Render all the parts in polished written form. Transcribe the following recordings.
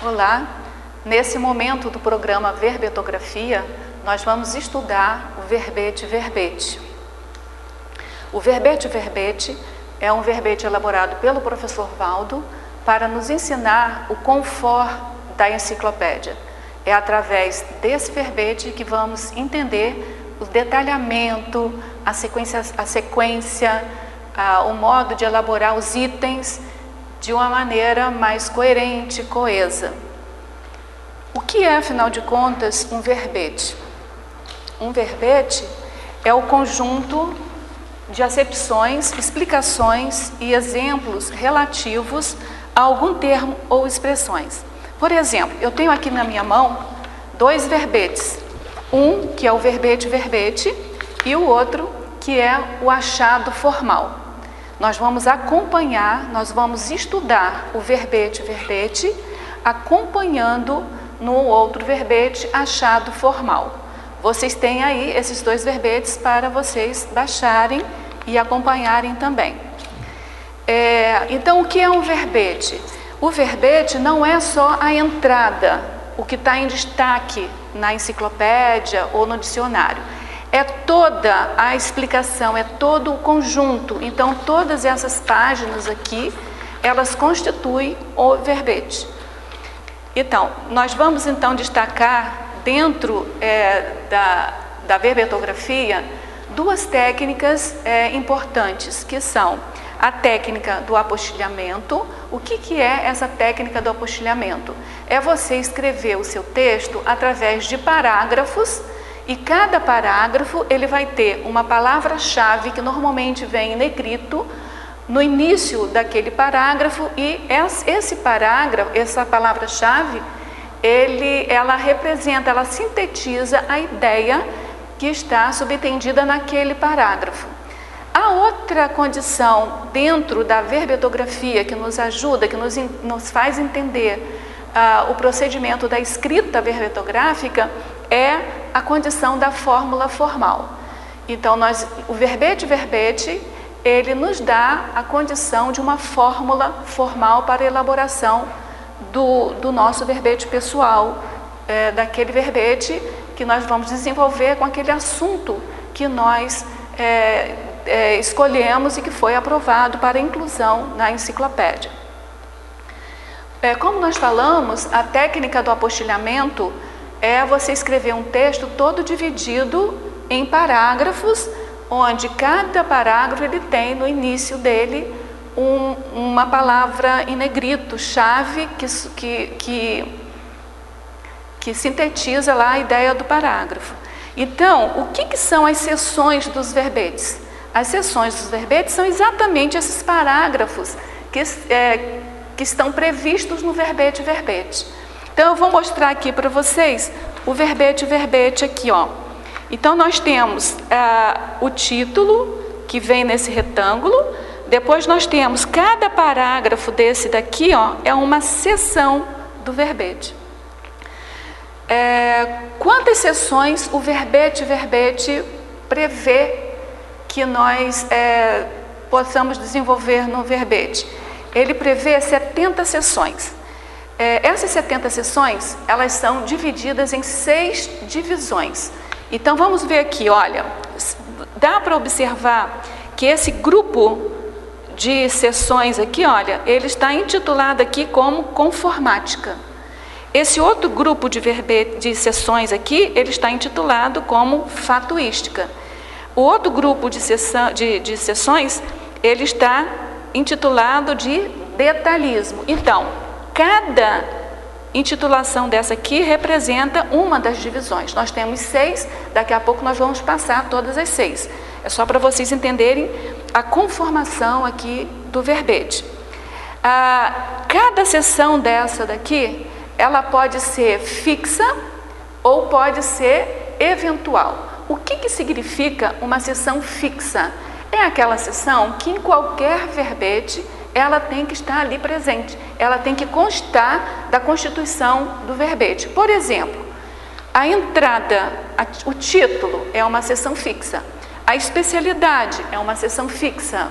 Olá, nesse momento do programa Verbetografia, nós vamos estudar o verbete-verbete. O verbete-verbete é um verbete elaborado pelo professor Valdo para nos ensinar o confort da enciclopédia. É através desse verbete que vamos entender o detalhamento, a sequência, o modo de elaborar os itens de uma maneira mais coerente, coesa. O que é, afinal de contas, um verbete? Um verbete é o conjunto de acepções, explicações e exemplos relativos a algum termo ou expressões. Por exemplo, eu tenho aqui na minha mão dois verbetes. Um que é o verbete-verbete e o outro que é o achado formal. Nós vamos acompanhar, nós vamos estudar o verbete-verbete acompanhando no outro verbete achado formal. Vocês têm aí esses dois verbetes para vocês baixarem e acompanharem também. Então, o que é um verbete? O verbete não é só a entrada, o que está em destaque na enciclopédia ou no dicionário. É toda a explicação, é todo o conjunto. Então, todas essas páginas aqui, elas constituem o verbete. Então, nós vamos então destacar dentro da verbetografia duas técnicas importantes, que são a técnica do apostilhamento. O que é essa técnica do apostilhamento? É você escrever o seu texto através de parágrafos, e cada parágrafo ele vai ter uma palavra-chave que normalmente vem em negrito no início daquele parágrafo, e esse parágrafo, essa palavra-chave, ela representa, ela sintetiza a ideia que está subentendida naquele parágrafo. A outra condição dentro da verbetografia que nos ajuda, que nos faz entender o procedimento da escrita verbetográfica, é a condição da fórmula formal. Então, o verbete-verbete, ele nos dá a condição de uma fórmula formal para a elaboração do nosso verbete pessoal, daquele verbete que nós vamos desenvolver com aquele assunto que nós escolhemos e que foi aprovado para inclusão na enciclopédia. Como nós falamos, a técnica do apostilhamento é você escrever um texto todo dividido em parágrafos, onde cada parágrafo ele tem no início dele uma palavra em negrito, chave, que sintetiza lá a ideia do parágrafo. Então, o que são as seções dos verbetes? As seções dos verbetes são exatamente esses parágrafos que estão previstos no verbete-verbete. Então, eu vou mostrar aqui para vocês o verbete-verbete aqui, ó. Então, nós temos o título, que vem nesse retângulo. Depois, nós temos cada parágrafo desse daqui, ó, é uma seção do verbete. Quantas seções o verbete-verbete prevê que nós possamos desenvolver no verbete? Ele prevê 70 seções. Essas 70 seções, elas são divididas em 6 divisões. Então, vamos ver aqui, olha, dá para observar que esse grupo de seções aqui, olha, ele está intitulado aqui como conformática. Esse outro grupo de seções aqui, ele está intitulado como fatuística. O outro grupo de seções, ele está intitulado de detalhismo. Então, cada intitulação dessa aqui representa uma das divisões. Nós temos 6, daqui a pouco nós vamos passar todas as 6. É só para vocês entenderem a conformação aqui do verbete. Cada seção dessa daqui, ela pode ser fixa ou pode ser eventual. O que significa uma seção fixa? É aquela seção que em qualquer verbete ela tem que estar ali presente, ela tem que constar da constituição do verbete. Por exemplo, a entrada, o título é uma seção fixa, a especialidade é uma seção fixa,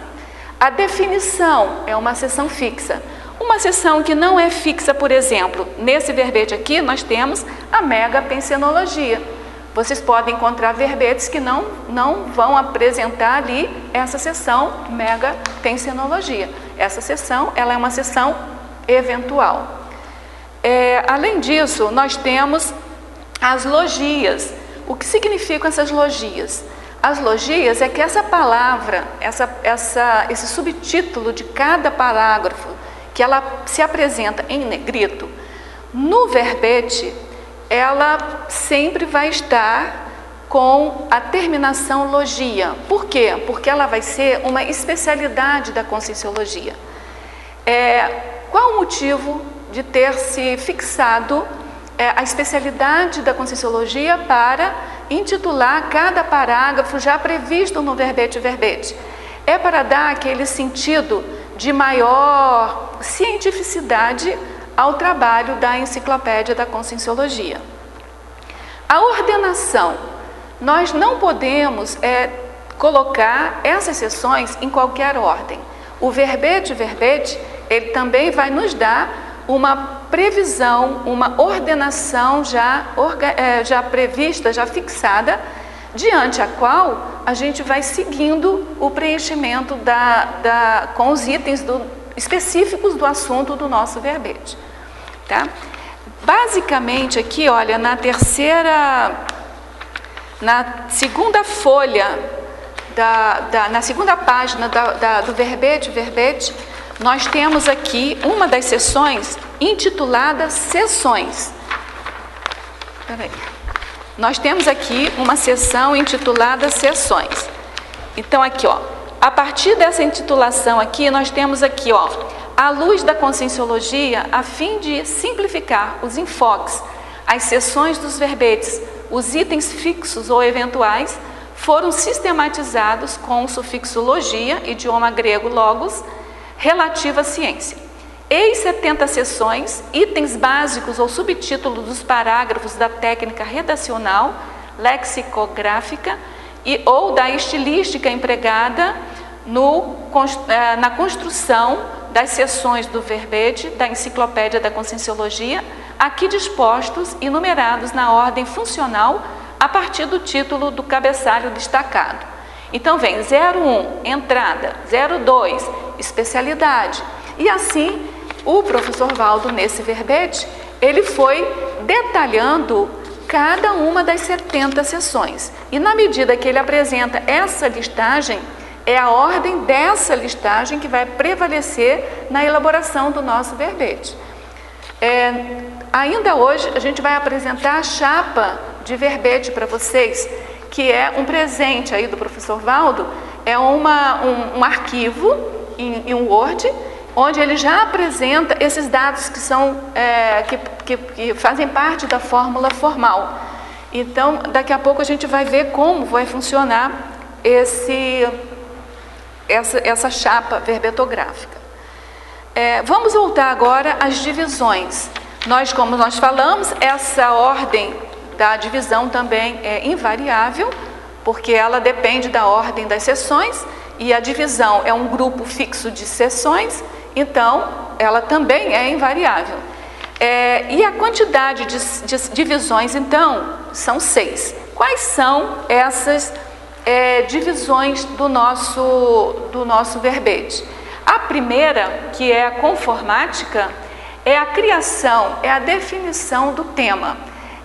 a definição é uma seção fixa, Uma seção que não é fixa, por exemplo, nesse verbete aqui nós temos a megapensenologia. Vocês podem encontrar verbetes que não vão apresentar ali essa seção megapensenologia. Essa seção, ela é uma seção eventual. Além disso, nós temos as logias. O que significam essas logias? As logias é que essa palavra, esse subtítulo de cada parágrafo, que ela se apresenta em negrito, no verbete, ela sempre vai estar com a terminação logia. Por quê? Porque ela vai ser uma especialidade da Conscienciologia. Qual o motivo de ter se fixado a especialidade da Conscienciologia para intitular cada parágrafo já previsto no verbete? É para dar aquele sentido de maior cientificidade ao trabalho da Enciclopédia da Conscienciologia. A ordenação. Nós não podemos colocar essas seções em qualquer ordem. O verbete, ele também vai nos dar uma previsão, uma ordenação já prevista, já fixada, diante a qual a gente vai seguindo o preenchimento com os itens específicos do assunto do nosso verbete. Tá? Basicamente aqui, olha, na segunda folha, na segunda página do verbete, nós temos aqui uma das seções intitulada Seções. Peraí. Nós temos aqui uma seção intitulada Seções. Então aqui, ó, a partir dessa intitulação aqui, nós temos aqui, ó, à luz da Conscienciologia, a fim de simplificar os enfoques, as seções dos verbetes, os itens fixos ou eventuais, foram sistematizados com o sufixo logia, idioma grego logos, relativa à ciência. Eis 70 seções, itens básicos ou subtítulos dos parágrafos da técnica redacional, lexicográfica ou da estilística empregada na construção das seções do verbete da Enciclopédia da Conscienciologia, aqui dispostos e numerados na ordem funcional a partir do título do cabeçalho destacado. Então vem 01, entrada, 02, especialidade. E assim, o professor Valdo, nesse verbete, ele foi detalhando cada uma das 70 seções. E na medida que ele apresenta essa listagem, é a ordem dessa listagem que vai prevalecer na elaboração do nosso verbete. Ainda hoje, a gente vai apresentar a chapa de verbete para vocês, que é um presente aí do professor Valdo, é um arquivo em um Word, onde ele já apresenta esses dados que são que fazem parte da fórmula formal. Então, daqui a pouco a gente vai ver como vai funcionar essa chapa verbetográfica. Vamos voltar agora às divisões. Como nós falamos, essa ordem da divisão também é invariável, porque ela depende da ordem das seções, e a divisão é um grupo fixo de seções, então ela também é invariável. E a quantidade de divisões, então, são 6. Quais são essas divisões do nosso verbete? A primeira, que é a conformática, é a criação, é a definição do tema.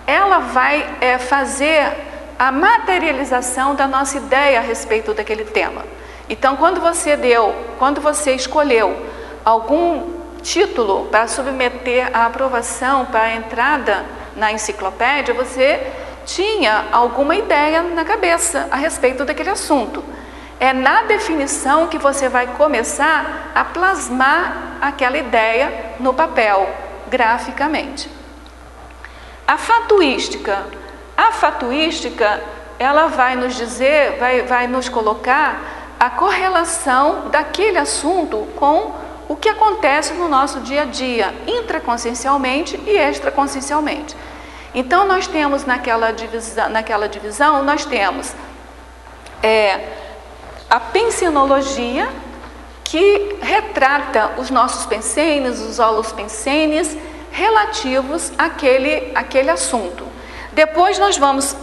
Ela vai fazer a materialização da nossa ideia a respeito daquele tema. Então, quando você escolheu algum título para submeter à aprovação, para a entrada na enciclopédia, você tinha alguma ideia na cabeça a respeito daquele assunto. É na definição que você vai começar a plasmar aquela ideia no papel, graficamente. A fatuística, ela vai nos dizer, vai nos colocar a correlação daquele assunto com o que acontece no nosso dia a dia, intraconsciencialmente e extraconsciencialmente. Então, nós temos naquela divisão, nós temos a pensenologia, que retrata os nossos pensenes, os holos pensenes relativos àquele assunto. Depois nós vamos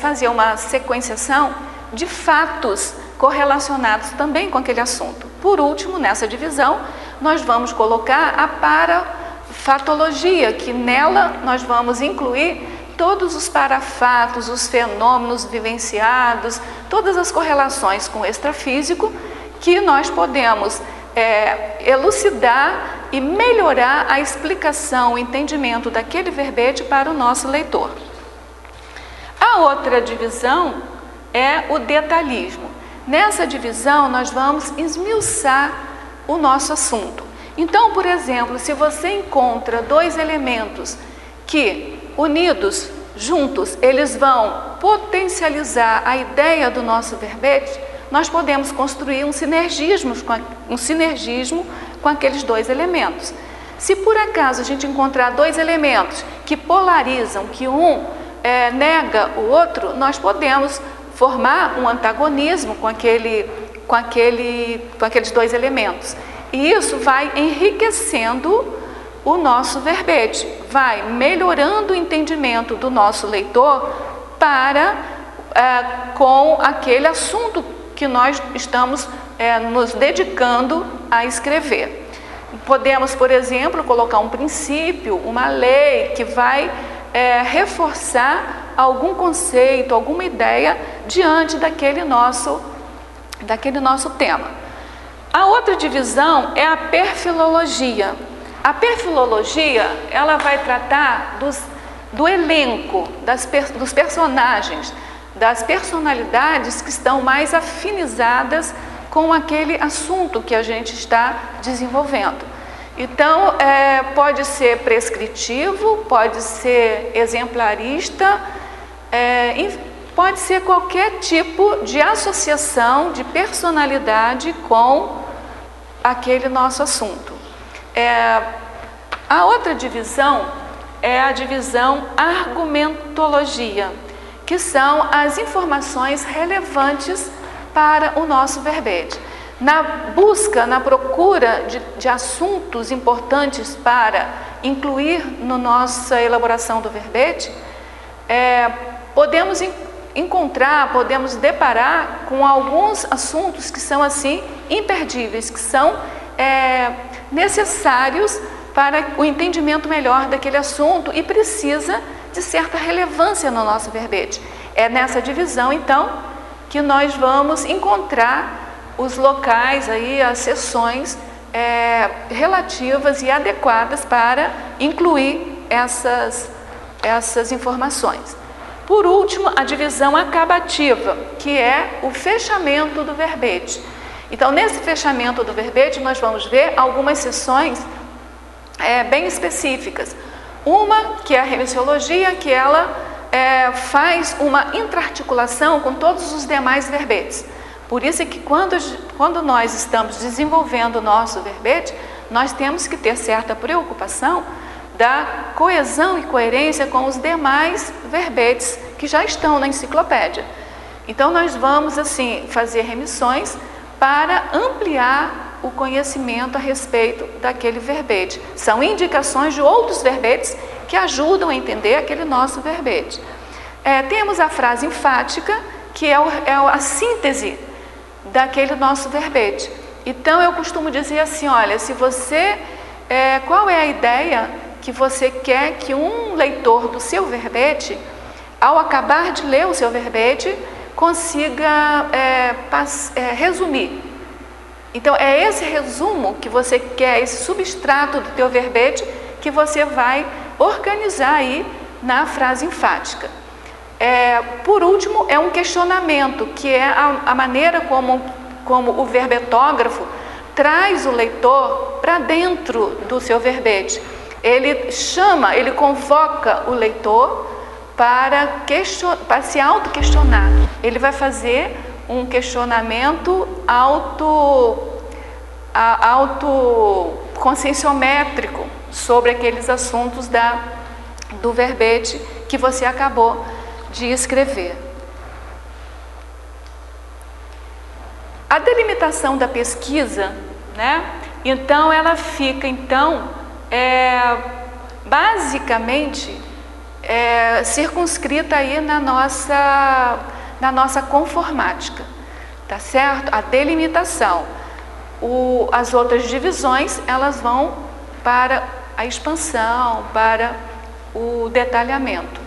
fazer uma sequenciação de fatos correlacionados também com aquele assunto. Por último, nessa divisão, nós vamos colocar a parafatologia, que nela nós vamos incluir todos os parafatos, os fenômenos vivenciados, todas as correlações com o extrafísico que nós podemos elucidar e melhorar a explicação, o entendimento daquele verbete para o nosso leitor. A outra divisão é o detalhismo. Nessa divisão, nós vamos esmiuçar o nosso assunto. Então, por exemplo, se você encontra dois elementos que, unidos, juntos, eles vão potencializar a ideia do nosso verbete, nós podemos construir um sinergismo com aqueles dois elementos. Se por acaso a gente encontrar dois elementos que polarizam, que um nega o outro, nós podemos formar um antagonismo com aqueles dois elementos. E isso vai enriquecendo o nosso verbete, vai melhorando o entendimento do nosso leitor com aquele assunto que nós estamos nos dedicando a escrever. Podemos, por exemplo, colocar um princípio, uma lei que vai reforçar algum conceito, alguma ideia diante daquele nosso tema. A outra divisão é a perfilologia. A perfilologia, ela vai tratar do elenco, dos personagens, das personalidades que estão mais afinizadas com aquele assunto que a gente está desenvolvendo. Então, pode ser prescritivo, pode ser exemplarista, pode ser qualquer tipo de associação de personalidade com aquele nosso assunto. A outra divisão é a divisão argumentologia, que são as informações relevantes para o nosso verbete. Na busca, na procura de assuntos importantes para incluir na nossa elaboração do verbete, podemos encontrar, podemos deparar com alguns assuntos que são assim imperdíveis, que são necessários para o entendimento melhor daquele assunto e precisa de certa relevância no nosso verbete. É nessa divisão, então, que nós vamos encontrar os locais, as seções relativas e adequadas para incluir essas informações. Por último, a divisão acabativa, que é o fechamento do verbete. Então, nesse fechamento do verbete, nós vamos ver algumas seções bem específicas. Uma, que é a remissiologia, que ela faz uma intra-articulação com todos os demais verbetes. Por isso é que quando nós estamos desenvolvendo o nosso verbete, nós temos que ter certa preocupação da coesão e coerência com os demais verbetes que já estão na enciclopédia. Então, nós vamos, assim, fazer remissões para ampliar o conhecimento a respeito daquele verbete. São indicações de outros verbetes que ajudam a entender aquele nosso verbete. Temos a frase enfática, que é a síntese daquele nosso verbete. Então, eu costumo dizer assim, olha, se você, qual é a ideia que você quer que um leitor do seu verbete, ao acabar de ler o seu verbete, consiga resumir. Então, é esse resumo que você quer, esse substrato do teu verbete, que você vai organizar aí na frase enfática. Por último, é um questionamento, que é a maneira como o verbetógrafo traz o leitor para dentro do seu verbete. Ele convoca o leitor para se auto-questionar. Ele vai fazer um questionamento autoconscienciométrico sobre aqueles assuntos do verbete que você acabou de escrever. A delimitação da pesquisa né? Então ela fica basicamente circunscrita aí na nossa conformática, tá certo? A delimitação. As outras divisões, elas vão para a expansão, para o detalhamento.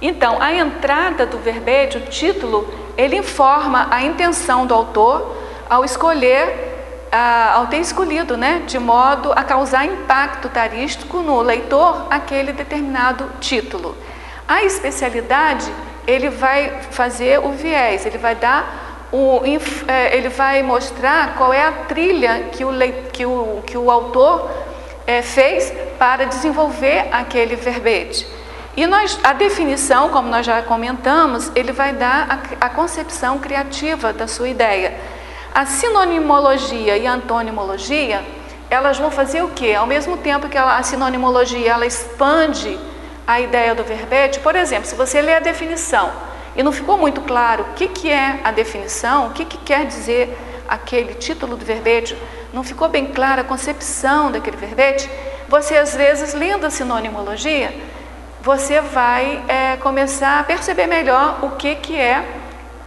Então, a entrada do verbete, o título, ele informa a intenção do autor ao ter escolhido, né, de modo a causar impacto tarístico no leitor aquele determinado título. A especialidade, ele vai fazer o viés, ele vai mostrar qual é a trilha que o autor fez para desenvolver aquele verbete. E a definição, como nós já comentamos, ele vai dar a concepção criativa da sua ideia. A sinonimologia e a antonimologia, elas vão fazer o quê? Ao mesmo tempo que a sinonimologia, ela expande a ideia do verbete. Por exemplo, se você lê a definição e não ficou muito claro o que é a definição, o que quer dizer aquele título do verbete, não ficou bem clara a concepção daquele verbete, você às vezes, lendo a sinonimologia, você vai começar a perceber melhor o que é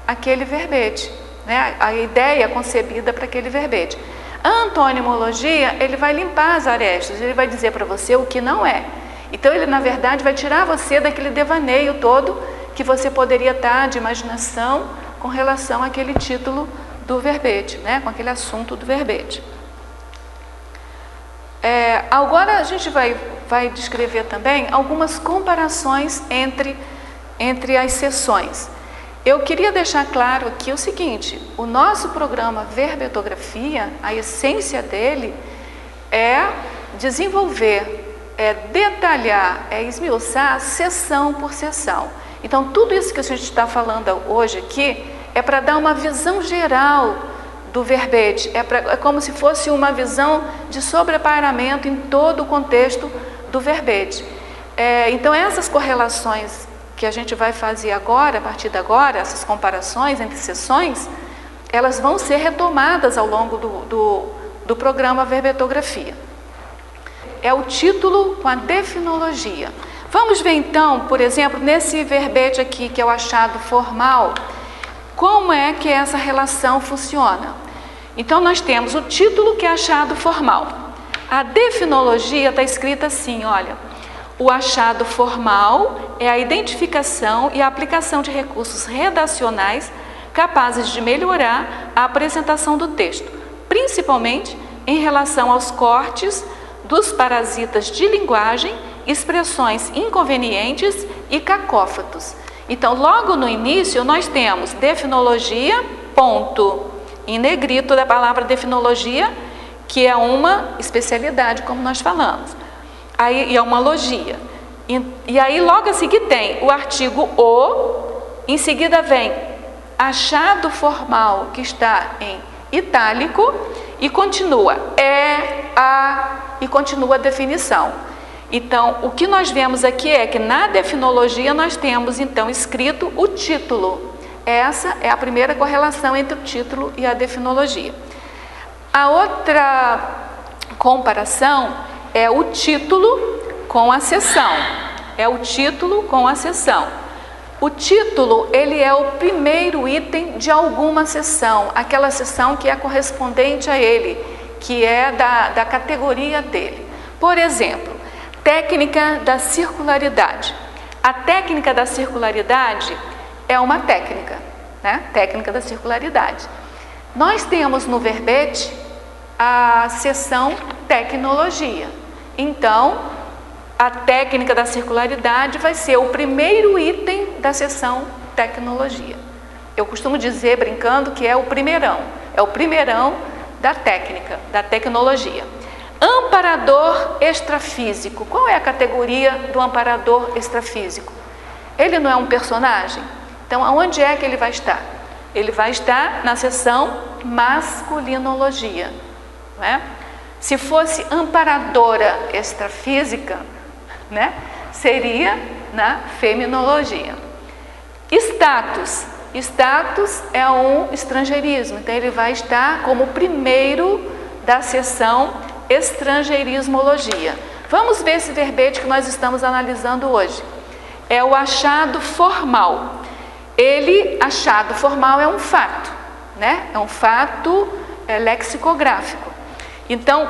aquele verbete, né? A ideia concebida para aquele verbete. A antonimologia, ele vai limpar as arestas, ele vai dizer para você o que não é. Então ele, na verdade, vai tirar você daquele devaneio todo que você poderia estar de imaginação com relação àquele título do verbete, né? Com aquele assunto do verbete. Agora a gente vai descrever também algumas comparações entre as sessões. Eu queria deixar claro aqui o seguinte: o nosso programa Verbetografia, a essência dele é desenvolver, detalhar, esmiuçar sessão por sessão. Então, tudo isso que a gente está falando hoje aqui é para dar uma visão geral do verbete, é como se fosse uma visão de sobrepairamento em todo o contexto do verbete. Então, essas correlações que a gente vai fazer agora, a partir de agora, essas comparações entre sessões, elas vão ser retomadas ao longo do programa Verbetografia. É o título com a definologia. Vamos ver então, por exemplo, nesse verbete aqui, que é o achado formal, como é que essa relação funciona. Então, nós temos o título, que é achado formal. A definologia está escrita assim, olha: o achado formal é a identificação e a aplicação de recursos redacionais capazes de melhorar a apresentação do texto, principalmente em relação aos cortes dos parasitas de linguagem, expressões inconvenientes e cacófatos. Então, logo no início, nós temos definologia, ponto, em negrito da palavra definologia, que é uma especialidade, como nós falamos. Aí é uma logia. E aí logo a seguir tem o artigo o, em seguida vem achado formal, que está em itálico, e continua e continua a definição. Então, o que nós vemos aqui é que na definologia nós temos então escrito o título. Essa é a primeira correlação entre o título e a definologia. A outra comparação é o título com a seção. É o título com a seção. O título, ele é o primeiro item de alguma seção, aquela seção que é correspondente a ele, que é da categoria dele. Por exemplo, técnica da circularidade. A técnica da circularidade é uma técnica, né? Técnica da circularidade. Nós temos no verbete a seção tecnologia. Então, a técnica da circularidade vai ser o primeiro item da seção tecnologia. Eu costumo dizer, brincando, que é o primeirão da técnica, da tecnologia. Amparador extrafísico. Qual é a categoria do amparador extrafísico? Ele não é um personagem? Então, aonde é que ele vai estar? Ele vai estar na seção masculinologia, não é? Se fosse amparadora extrafísica, né, seria na feminologia. Status é um estrangeirismo, então ele vai estar como primeiro da seção estrangeirismologia. Vamos ver esse verbete que nós estamos analisando hoje. É o achado formal. Achado formal é um fato, né? É um fato lexicográfico. Então,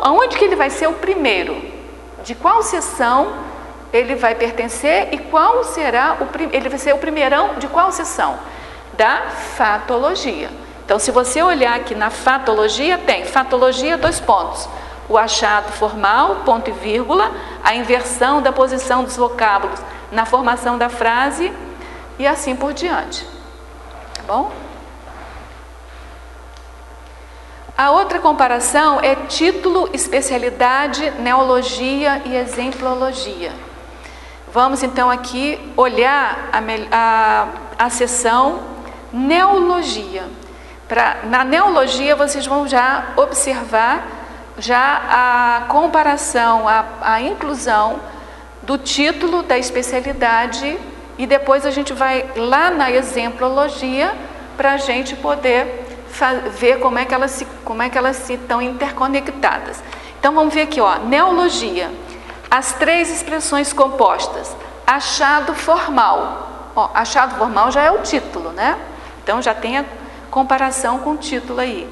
aonde que ele vai ser o primeiro? De qual seção ele vai pertencer e qual será ele vai ser o primeirão de qual seção? Da fatologia. Então, se você olhar aqui na fatologia, tem fatologia, 2 pontos. O achado formal, ponto e vírgula, a inversão da posição dos vocábulos na formação da frase e assim por diante. Tá bom? A outra comparação é título, especialidade, neologia e exemplologia. Vamos então aqui olhar a seção neologia. Na neologia vocês vão já observar a comparação, a inclusão do título, da especialidade, e depois a gente vai lá na exemplologia para a gente poder ver como é que elas estão interconectadas. Então vamos ver aqui, ó, neologia, as 3 expressões compostas, achado formal. Ó, achado formal já é o título, né? Então já tem a comparação com o título aí.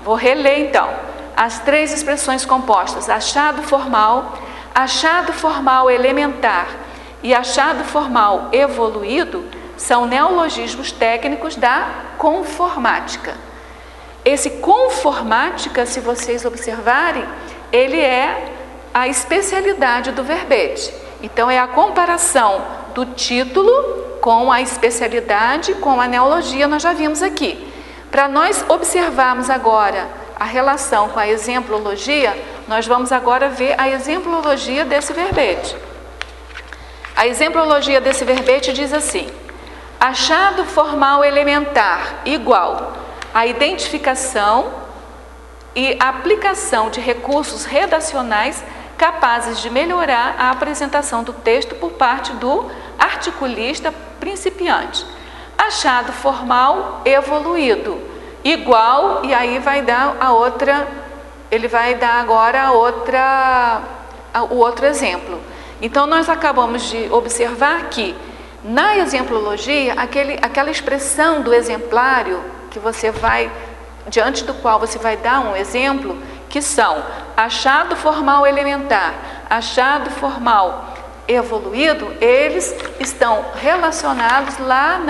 Vou reler então. As 3 expressões compostas, achado formal elementar e achado formal evoluído, são neologismos técnicos da conformática. Esse conformática, se vocês observarem, ele é a especialidade do verbete. Então, é a comparação do título com a especialidade, com a neologia, nós já vimos aqui. Para nós observarmos agora a relação com a exemplologia, nós vamos agora ver a exemplologia desse verbete. A exemplologia desse verbete diz assim: achado formal elementar igual a identificação e aplicação de recursos redacionais capazes de melhorar a apresentação do texto por parte do articulista principiante. Achado formal evoluído igual, e aí vai dar ele vai dar agora o outro exemplo. Então nós acabamos de observar que na exemplologia, aquela expressão do exemplário que você vai, diante do qual você vai dar um exemplo, que são achado formal elementar, achado formal evoluído, eles estão relacionados lá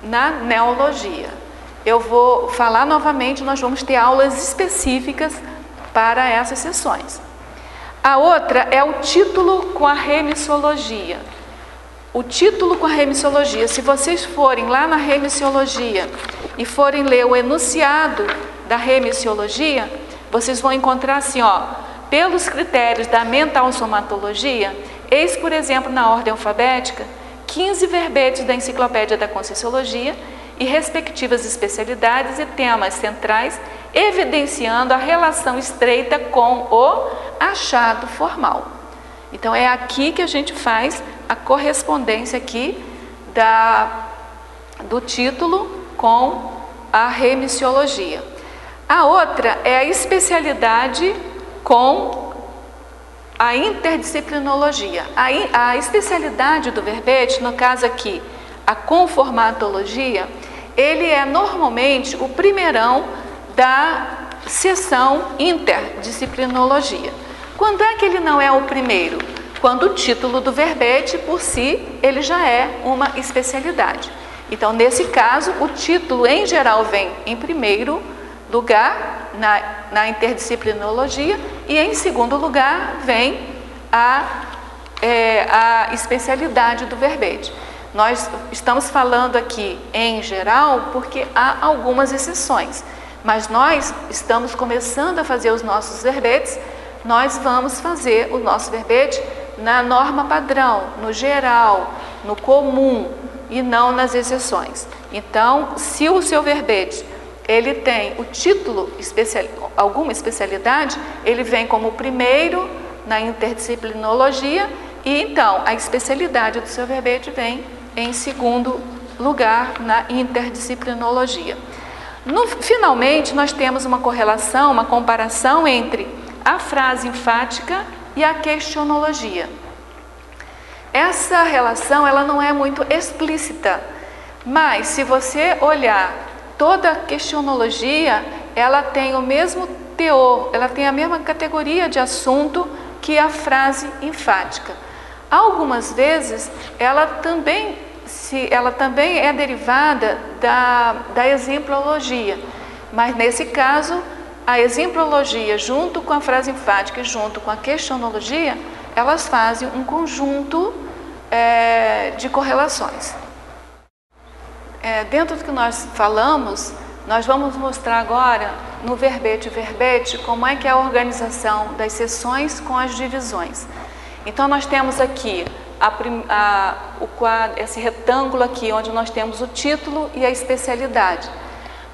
na neologia. Eu vou falar novamente, nós vamos ter aulas específicas para essas sessões. A outra é o título com a remissiologia. O título com a remissiologia, se vocês forem lá na remissiologia e forem ler o enunciado da remissiologia, vocês vão encontrar assim, ó, pelos critérios da mental-somatologia, eis, por exemplo, na ordem alfabética, 15 verbetes da Enciclopédia da Conscienciologia e respectivas especialidades e temas centrais, evidenciando a relação estreita com o achado formal. Então, é aqui que a gente faz a correspondência aqui do título com a remissiologia. A outra é a especialidade com a interdisciplinologia. A especialidade do verbete, no caso aqui, a conformatologia, ele é normalmente o primeirão da seção interdisciplinologia. Quando é que ele não é o primeiro? Quando o título do verbete, por si, ele já é uma especialidade. Então, nesse caso, o título, em geral, vem em primeiro lugar na interdisciplinologia e, em segundo lugar, vem a especialidade do verbete. Nós estamos falando aqui em geral porque há algumas exceções, mas nós estamos começando a fazer os nossos verbetes, nós vamos fazer o nosso verbete na norma padrão, no geral, no comum e não nas exceções. Então, se o seu verbete ele tem o título alguma especialidade, ele vem como primeiro na interdisciplinologia e então a especialidade do seu verbete vem em segundo lugar na interdisciplinologia. Finalmente, nós temos uma correlação, uma comparação entre a frase enfática e a questionologia. Essa relação ela não é muito explícita, mas se você olhar toda a questionologia, ela tem o mesmo teor, ela tem a mesma categoria de assunto que a frase enfática. Algumas vezes ela também é derivada da exemplologia, mas nesse caso a exemplologia junto com a frase enfática e junto com a questionologia, elas fazem um conjunto de correlações. Dentro do que nós falamos, nós vamos mostrar agora no verbete e verbete como é que é a organização das seções com as divisões. Então nós temos aqui esse retângulo aqui, onde nós temos o título e a especialidade.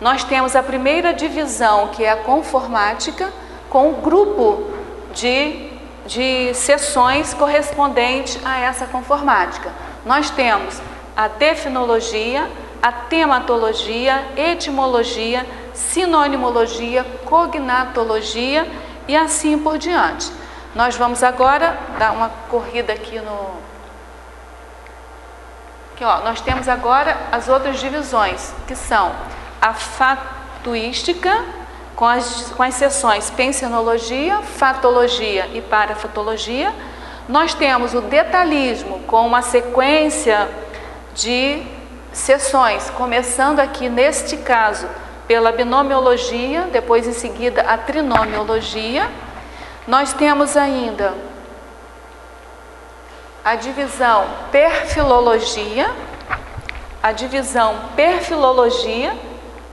Nós temos a primeira divisão, que é a conformática, com o grupo de seções correspondente a essa conformática. Nós temos a definologia, a tematologia, etimologia, sinonimologia, cognatologia e assim por diante. Nós vamos agora dar uma corrida aqui nós temos agora as outras divisões, que são a fatuística, com as seções pensenologia, fatologia e parafatologia. Nós temos o detalhismo, com uma sequência de seções, começando aqui neste caso pela binomiologia, depois em seguida a trinomiologia. Nós temos ainda a divisão perfilologia,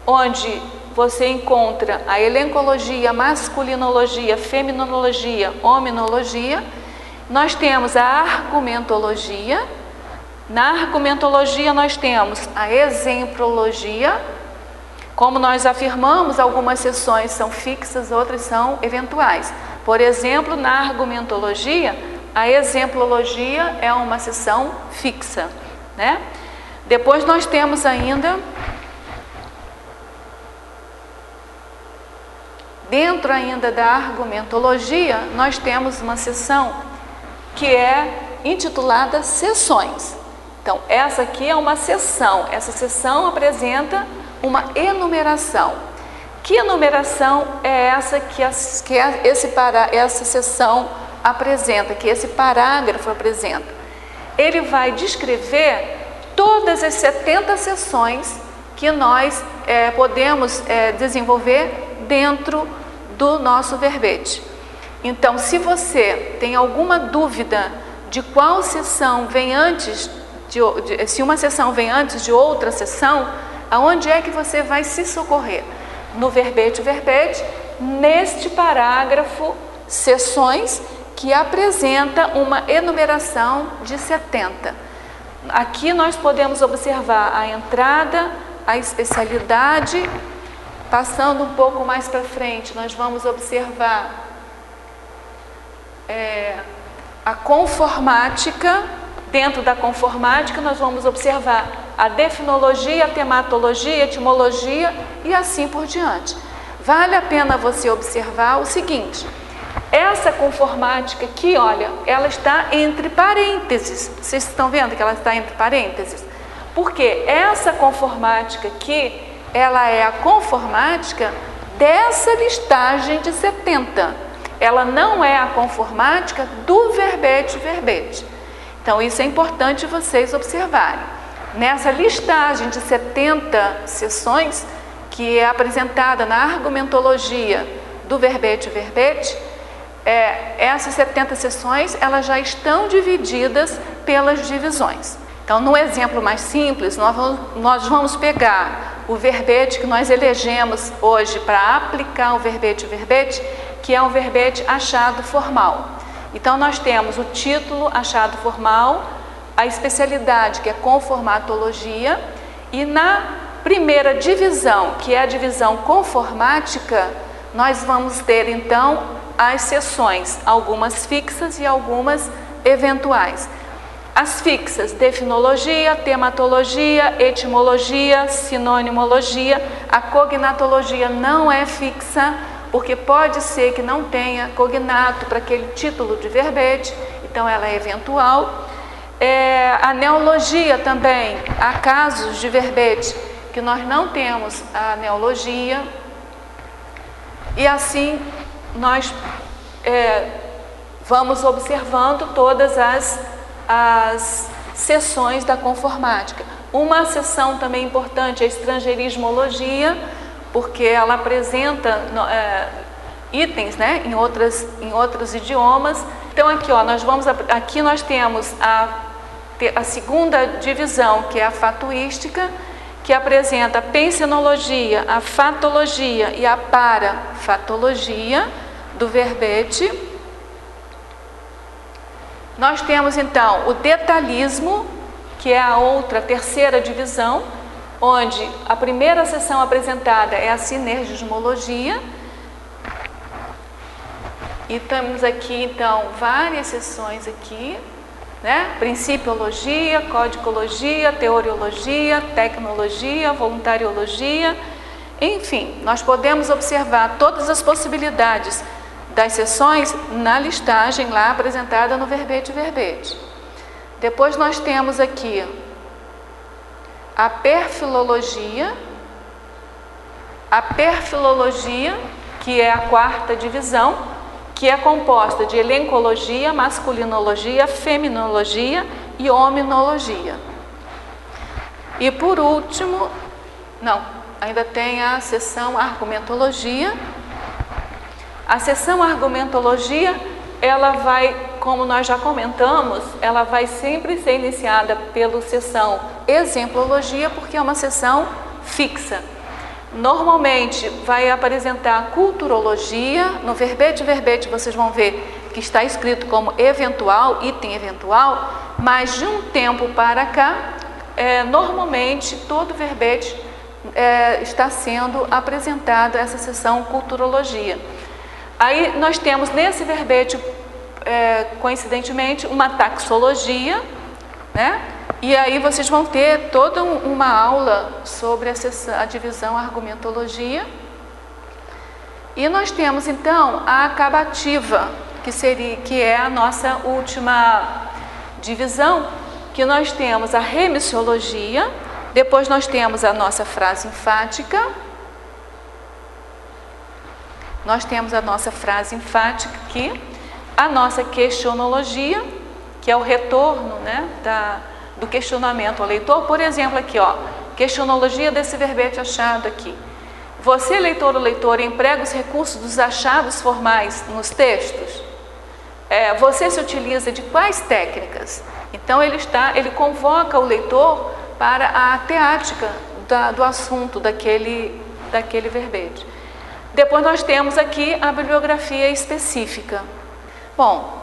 onde você encontra a elencologia, masculinologia, feminologia, hominologia. Nós temos a argumentologia. Na argumentologia nós temos a exemplologia. Como nós afirmamos, algumas seções são fixas, outras são eventuais. Por exemplo, na argumentologia, a exemplologia é uma seção fixa, né? Depois nós temos ainda, dentro ainda da argumentologia, nós temos uma seção que é intitulada seções. Então, essa aqui é uma seção. Essa seção apresenta uma enumeração. Que enumeração é essa essa seção apresenta, que esse parágrafo apresenta? Ele vai descrever todas as 70 seções que nós podemos desenvolver dentro do nosso verbete. Então, se você tem alguma dúvida de qual seção vem antes, se uma seção vem antes de outra seção, aonde é que você vai se socorrer? No verbete, neste parágrafo, seções que apresenta uma enumeração de 70. Aqui nós podemos observar a entrada, a especialidade. Passando um pouco mais para frente, nós vamos observar a conformática. Dentro da conformática, nós vamos observar a definologia, a tematologia, a etimologia e assim por diante. Vale a pena você observar o seguinte: essa conformática aqui, olha, ela está entre parênteses. Vocês estão vendo que ela está entre parênteses? Porque essa conformática aqui, ela é a conformática dessa listagem de 70. Ela não é a conformática do verbete. Então, isso é importante vocês observarem. Nessa listagem de 70 seções, que é apresentada na argumentologia do verbete, essas 70 seções, elas já estão divididas pelas divisões. Então, no exemplo mais simples, nós vamos pegar o verbete que nós elegemos hoje para aplicar o verbete, que é um verbete achado formal. Então, nós temos o título achado formal, a especialidade, que é conformatologia, e na primeira divisão, que é a divisão conformática, nós vamos ter, então, as seções, algumas fixas e algumas eventuais. As fixas, definologia, tematologia, etimologia, sinonimologia. A cognatologia não é fixa, porque pode ser que não tenha cognato para aquele título de verbete, então ela é eventual. A neologia também, há casos de verbete que nós não temos a neologia, e assim nós vamos observando todas as seções da conformática. Uma seção também importante é a estrangeirismologia, porque ela apresenta itens, né, em outros idiomas. Então aqui, ó, aqui nós temos a segunda divisão, que é a fatuística, que apresenta a pensenologia, a fatologia e a parafatologia do verbete. Nós temos então o detalhismo, que é a terceira divisão, onde a primeira seção apresentada é a sinergismologia. E temos aqui então várias seções aqui, né? Principiologia, codicologia, teoriologia, tecnologia, voluntariologia, enfim, nós podemos observar todas as possibilidades das seções na listagem lá apresentada no verbete. Depois nós temos aqui a perfilologia, que é a quarta divisão, que é composta de elencologia, masculinologia, feminologia e hominologia. E por último, ainda tem a seção argumentologia. A seção argumentologia, ela vai, como nós já comentamos, ela vai sempre ser iniciada pela seção exemplologia, porque é uma seção fixa. Normalmente vai apresentar culturologia. No verbete vocês vão ver que está escrito como eventual, item eventual, mas de um tempo para cá, normalmente todo verbete está sendo apresentado essa seção culturologia. Aí nós temos nesse verbete, coincidentemente, uma taxologia, né? E aí vocês vão ter toda uma aula sobre a divisão argumentologia. E nós temos então a acabativa, que é a nossa última divisão, que nós temos a remissiologia, depois nós temos a nossa frase enfática. Nós temos a nossa frase enfática aqui, a nossa questionologia, que é o retorno, né, do questionamento ao leitor. Por exemplo, aqui, ó, questionologia desse verbete achado aqui. Você, leitor ou leitora, emprega os recursos dos achados formais nos textos? Você se utiliza de quais técnicas? Então, ele convoca o leitor para a teática do assunto daquele verbete. Depois nós temos aqui a bibliografia específica. Bom,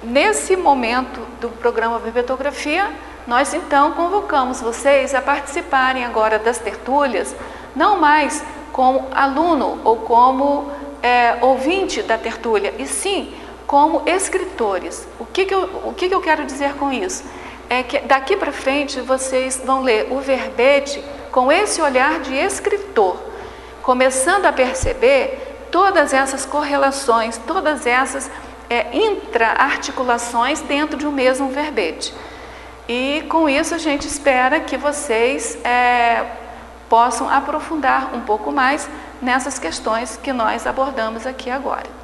nesse momento do programa Verbetografia, nós então convocamos vocês a participarem agora das tertúlias, não mais como aluno ou como ouvinte da tertúlia, e sim como escritores. O que eu quero dizer com isso? É que daqui para frente vocês vão ler o verbete com esse olhar de escritor, começando a perceber todas essas correlações, todas essas intra-articulações dentro de um mesmo verbete. E com isso a gente espera que vocês possam aprofundar um pouco mais nessas questões que nós abordamos aqui agora.